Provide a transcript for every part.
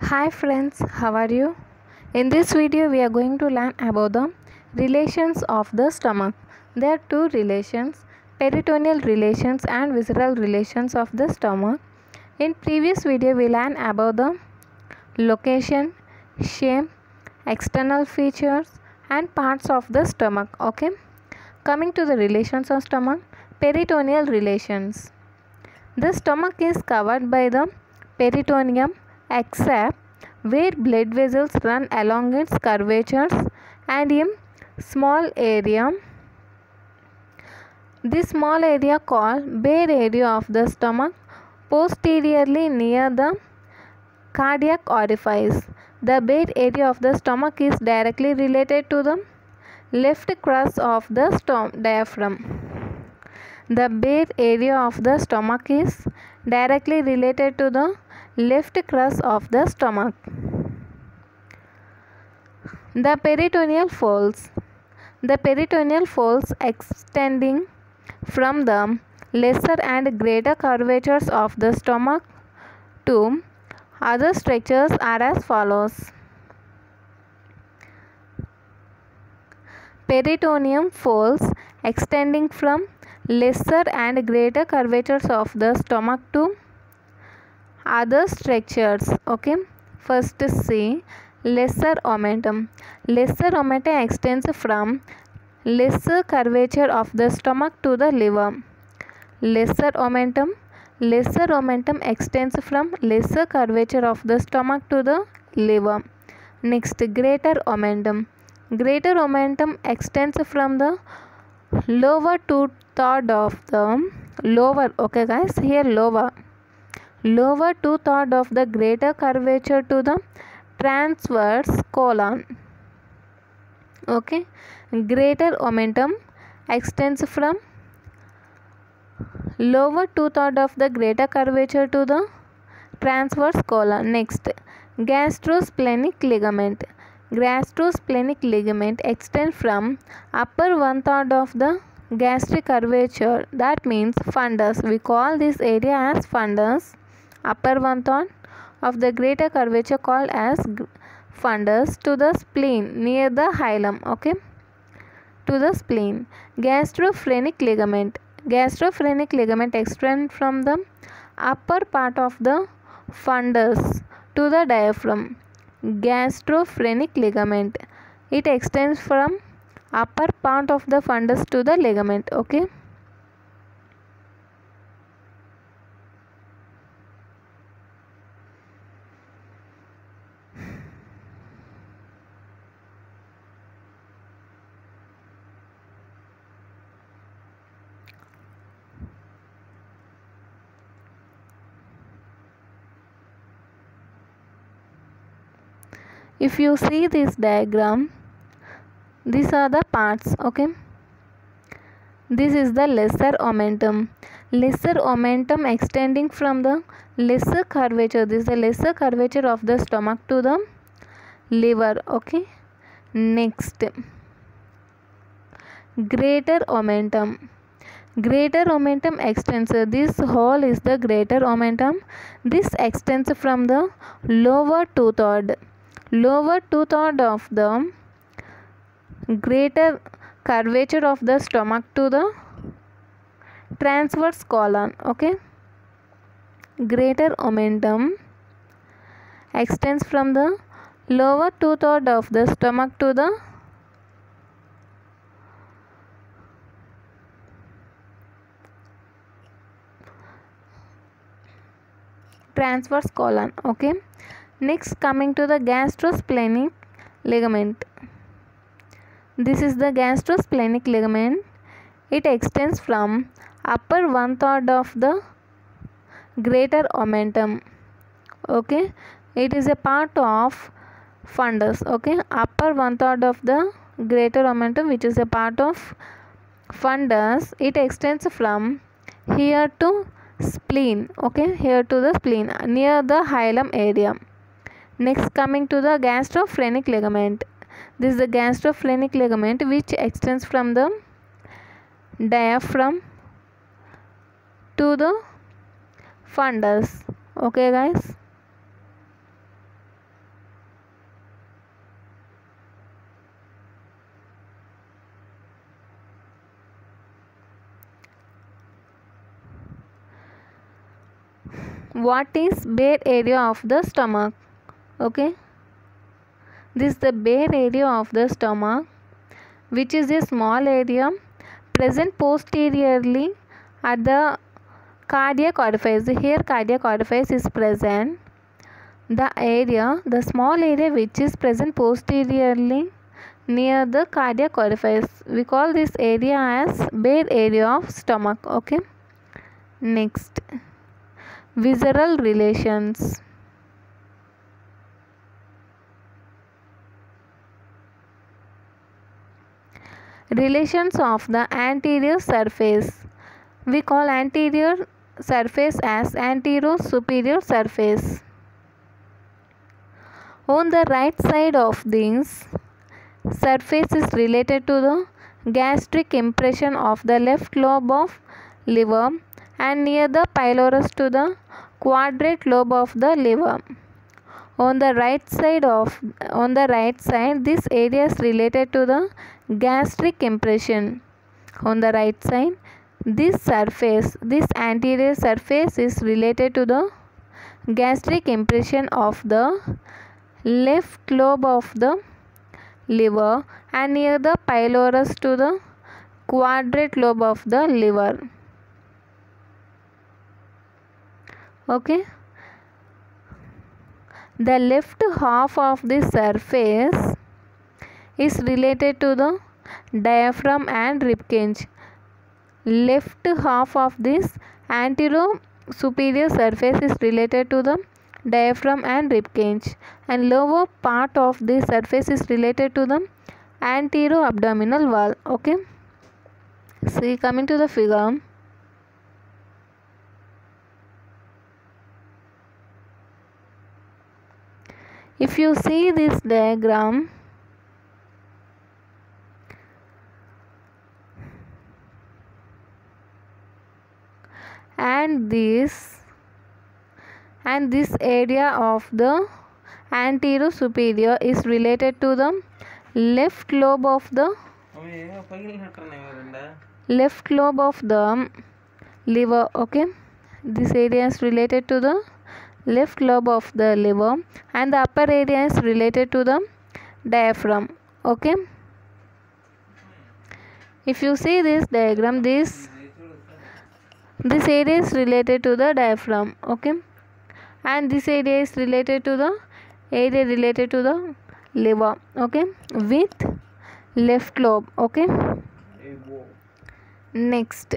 Hi friends, how are you? In this video we are going to learn about the relations of the stomach. There are two relations, peritoneal relations and visceral relations of the stomach. In previous video we learned about the location, shape, external features and parts of the stomach. Okay. Coming to the relations of stomach, peritoneal relations. The stomach is covered by the peritoneum except where blood vessels run along its curvatures and in small area. This small area called bare area of the stomach posteriorly near the cardiac orifice. The bare area of the stomach is directly related to the left crus of the diaphragm. The bare area of the stomach is directly related to the left crus of the stomach. The peritoneal folds. The peritoneal folds extending from the lesser and greater curvatures of the stomach to other structures are as follows. Peritoneum folds extending from lesser and greater curvatures of the stomach to other structures. Okay, first see lesser omentum. Lesser omentum extends from lesser curvature of the stomach to the liver. Lesser omentum extends from lesser curvature of the stomach to the liver. Next, greater omentum. Greater omentum extends from the lower two-third of the lower, okay guys, here lower two-third of the greater curvature to the transverse colon. Okay, greater omentum extends from lower two-third of the greater curvature to the transverse colon. Next, gastrosplenic ligament. Gastrosplenic ligament extends from upper one-third of the gastric curvature, that means fundus. We call this area as fundus. Upper one-third of the greater curvature called as fundus to the spleen near the hilum. Okay, to the spleen. Gastrophrenic ligament. Gastrophrenic ligament extends from the upper part of the fundus to the diaphragm. Gastrophrenic ligament. It extends from upper part of the fundus to the ligament. Okay. If you see this diagram, these are the parts. Okay, this is the lesser omentum. Lesser omentum extending from the lesser curvature. This is the lesser curvature of the stomach to the liver. Okay, next, greater omentum. Greater omentum extends. This whole is the greater omentum. This extends from the lower two-third of the greater curvature of the stomach to the transverse colon. Okay, greater omentum extends from the lower two-third of the stomach to the transverse colon. Okay, next, coming to the gastrosplenic ligament. This is the gastrosplenic ligament. It extends from upper one-third of the greater omentum. Okay, it is a part of fundus. Okay, upper one-third of the greater omentum, which is a part of fundus. It extends from here to spleen. Okay, here to the spleen near the hilum area. Next, coming to the gastrophrenic ligament. This is the gastrophrenic ligament which extends from the diaphragm to the fundus. Okay guys, what is bare area of the stomach? Okay, this is the bare area of the stomach, which is a small area present posteriorly at the cardiac orifice. Here cardiac orifice is present. The small area which is present posteriorly near the cardiac orifice, we call this area as bare area of stomach. Okay, next, visceral relations. Relations of the anterior surface, we call anterior surface as anterosuperior surface. On the right side of this surface is related to the gastric impression of the left lobe of liver and near the pylorus to the quadrate lobe of the liver. On the right side, this area is related to the gastric impression. On the right side, this anterior surface is related to the gastric impression of the left lobe of the liver and near the pylorus to the quadrate lobe of the liver. Okay, the left half of the surface is related to the diaphragm and rib cage. Left half of this anterosuperior surface is related to the diaphragm and rib cage, and lower part of the surface is related to the anteroabdominal wall. Okay, see, coming to the figure, if you see this diagram, and this area of the anterosuperior is related to the left lobe of the liver. Okay, this area is related to the left lobe of the liver and the upper area is related to the diaphragm. Okay, if you see this diagram, this area is related to the diaphragm. Okay, and this area is related to the liver. Okay, with left lobe. Okay, next,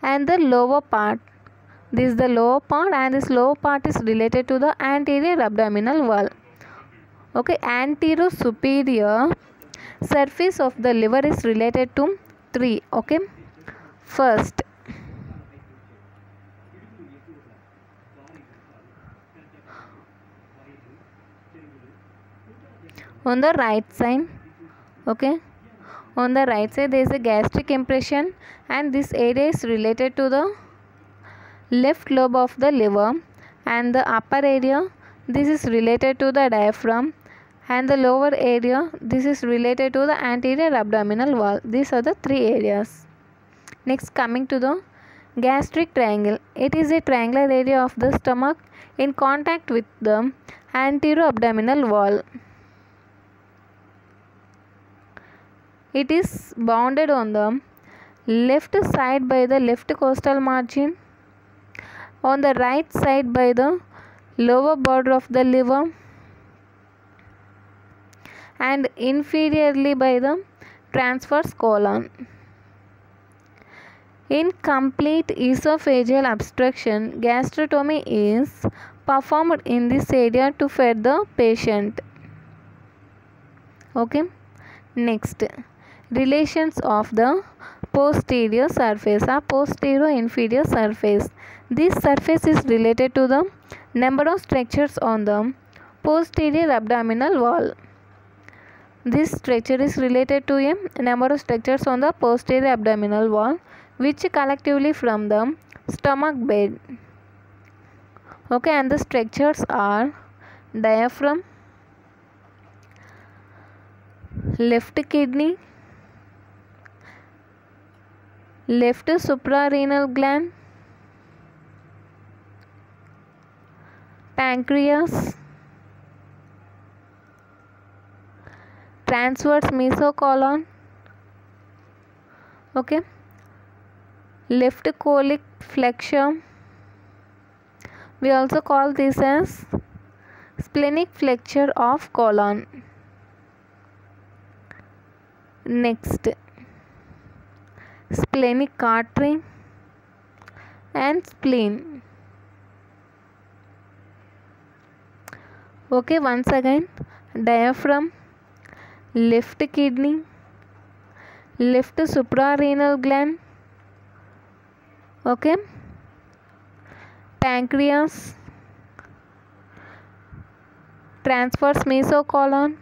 and the lower part, this is the lower part, and this lower part is related to the anterior abdominal wall. Okay, anterosuperior surface of the liver is related to 3. Okay, first, on the right side, okay, on the right side there is a gastric impression, and this area is related to the left lobe of the liver, and the upper area, this is related to the diaphragm, and the lower area, this is related to the anterior abdominal wall. These are the 3 areas. Next, coming to the gastric triangle, it is a triangular area of the stomach in contact with the anterior abdominal wall. It is bounded on the left side by the left costal margin, on the right side by the lower border of the liver, and inferiorly by the transverse colon. In complete esophageal obstruction, gastrotomy is performed in this area to feed the patient. Okay, next, relations of the posterior surface or posterior inferior surface. This surface is related to the number of structures on the posterior abdominal wall. This structure is related to a number of structures on the posterior abdominal wall, which collectively form the stomach bed. Okay, and the structures are diaphragm, left kidney, left suprarenal gland, pancreas, transverse mesocolon, okay, left colic flexure. We also call this as splenic flexure of colon. Next, splenic artery and spleen. Okay, once again, diaphragm, left kidney, left suprarenal gland, okay, pancreas, transverse mesocolon,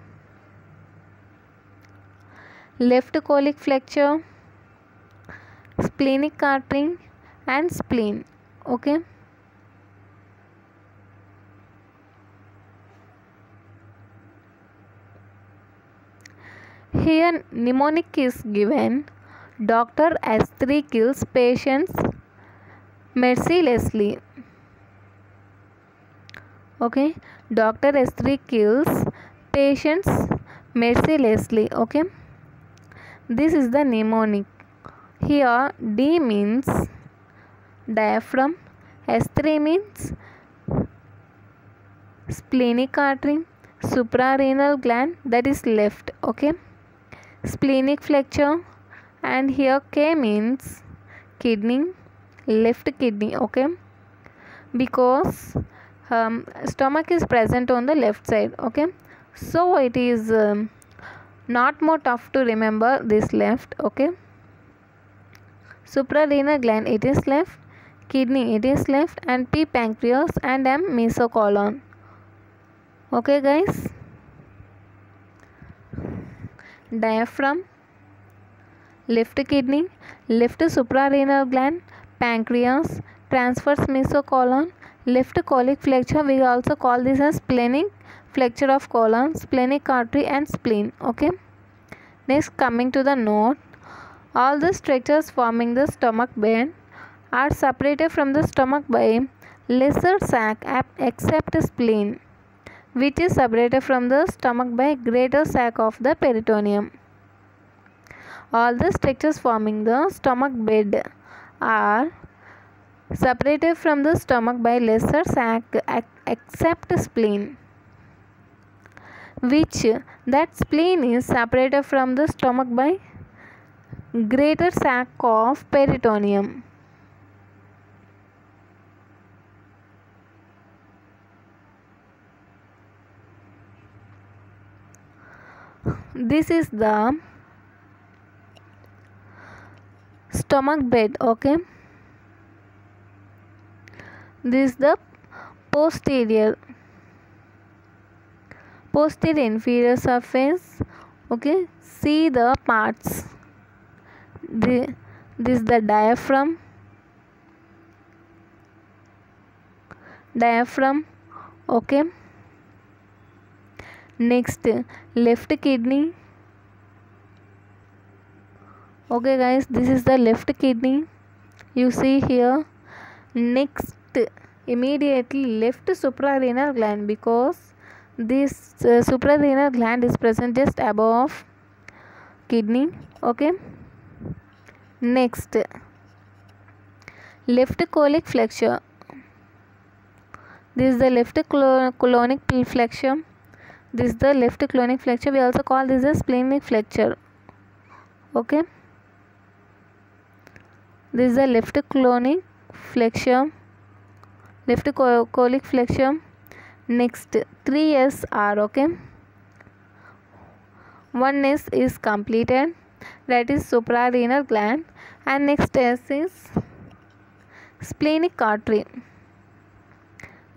left colic flexure, splenic artery and spleen. Okay, here mnemonic is given. Dr. S3 kills patients mercilessly. Okay, Dr. S3 kills patients mercilessly. Okay, this is the mnemonic. Here D means diaphragm, S3 means splenic artery, suprarenal gland, that is left. Okay, splenic flexure, and here K means kidney, left kidney. Okay, because stomach is present on the left side. Okay, so it is not more tough to remember this left. Okay, suprarenal gland, it is left, kidney, it is left, and P pancreas, and M mesocolon. Okay guys, diaphragm, left kidney, left suprarenal gland, pancreas, transverse mesocolon, left colic flexure. We also call this as splenic flexure of colon, splenic artery and spleen. Okay, next, coming to the note, all the structures forming the stomach bed are separated from the stomach by lesser sac except spleen, which is separated from the stomach by greater sac of the peritoneum. All the structures forming the stomach bed are separated from the stomach by lesser sac except spleen, which that spleen is separated from the stomach by greater sac of peritoneum. This is the stomach bed. Okay, this is the posterior inferior surface. Okay, see the parts. This is the diaphragm. Okay, next, left kidney. Okay guys, this is the left kidney, you see here. Next, immediately left suprarenal gland, because this suprarenal gland is present just above kidney. Okay, next, left colic flexure. This is the left colonic flexure. This is the left colonic flexure. We also call this as splenic flexure. Okay, this is the left colonic flexure, left colic flexure. Next, 3 S are. Okay, 1 S is completed, that is suprarenal gland, and next S is splenic artery.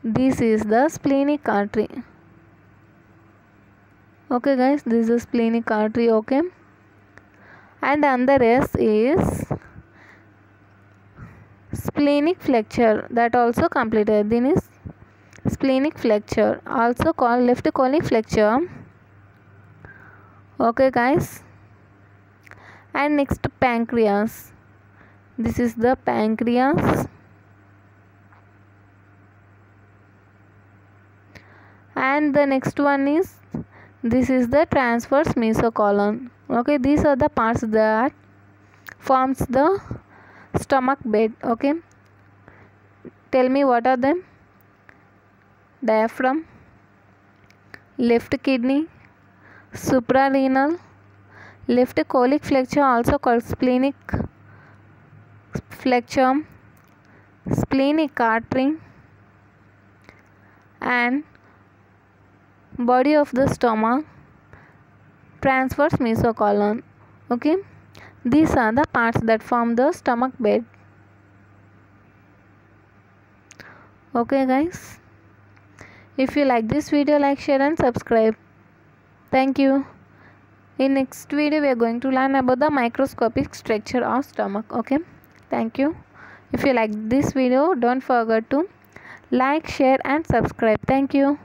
This is the splenic artery. Okay guys, this is splenic artery. Okay, and another S is splenic flexure, that also completed. Then is splenic flexure, also called left colic flexure. Okay guys, and next pancreas. This is the pancreas, and the next one is, this is the transverse mesocolon. Okay, these are the parts that forms the stomach bed. Okay, tell me what are them? Diaphragm, left kidney, suprarenal, left colic flexure also called splenic flexure, splenic artery, and body of the stomach, transverse mesocolon. Okay, these are the parts that form the stomach bed. Okay guys, if you like this video, like, share and subscribe. Thank you. In next video we are going to learn about the microscopic structure of stomach. Okay, thank you. If you like this video, don't forget to like, share and subscribe. Thank you.